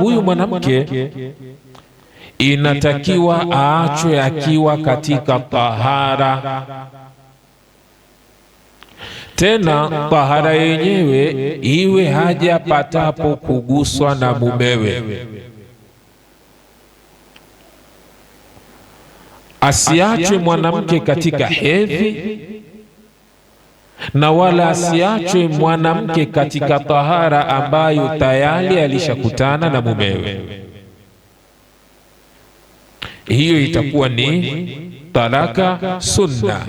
huyu mwanamke inatakiwa aachwe akiwa katika tahara, tena tahara yenyewe iwe hajapatapo kuguswa na mumewe. Asiachwe mwanamke katika hedhi, na wala asiachwe mwanamke katika tahara ambayo tayari alishakutana na mumewe. Hiyo itakuwa ni talaka sunna.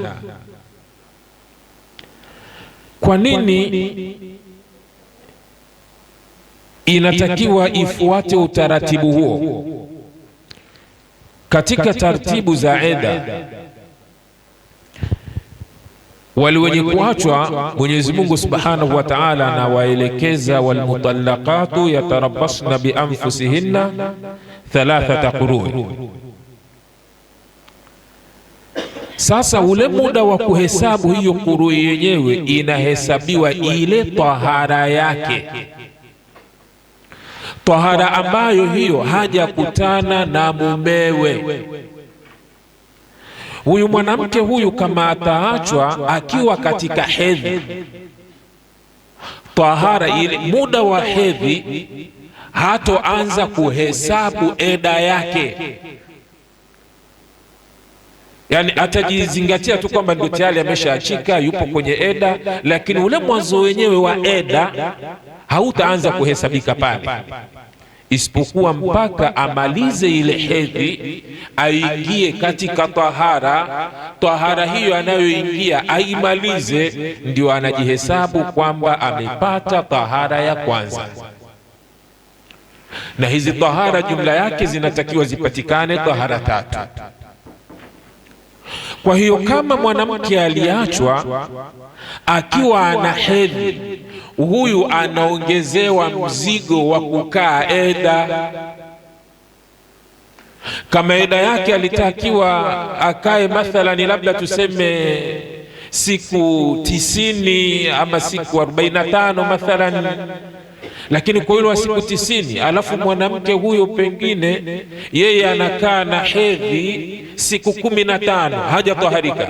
Kwa nini inatakiwa ifuate utaratibu huo? Katika taratibu za eda, wale wenye kuachwa, Mwenyezi Mungu Subhanahu wa Ta'ala na waelekeza, walmutallaqatu yatarabbasna bi anfusihinna thalathata quru'. Sasa ule muda wa kuhesabu hiyo quru' yenyewe inahesabiwa ile tahara yake, tahara ambayo hiyo hajakutana na mumewe. Huyu mwanamke huyu kama ataachwa akiwa katika hedhi, tahara ile muda wa hedhi, hatoanza kuhesabu eda yake. Yani atajizingatia tu kwamba ndio tayari ameshaachika, yupo kwenye eda, lakini ule mwanzo wenyewe wa eda hautaanza kuhesabika pale, isipokuwa mpaka amalize ile hedhi, aingie katika tahara. Tahara hiyo anayoingia aimalize, ndio anajihesabu kwamba amepata tahara ya kwanza. Na hizi tahara jumla yake zinatakiwa zipatikane tahara 3. Kwa hiyo kama mwanamke aliachwa akiwa ana hedhi, huyu anaongezewa mzigo wa kukaa eda. Kama eda yake alitakiwa akae mathalani labda tuseme siku 90 ama siku 45 mathalani, lakini kwa hilo wa siku 90, alafu mwanamke huyo pengine yeye anakaa na hedhi siku 15 hajataharika,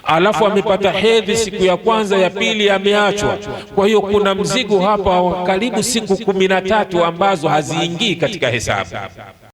alafu amepata hedhi siku ya kwanza ya pili ameachwa. Kwa hiyo kuna mzigo hapa wa karibu siku 13 ambazo haziingii katika hesabu.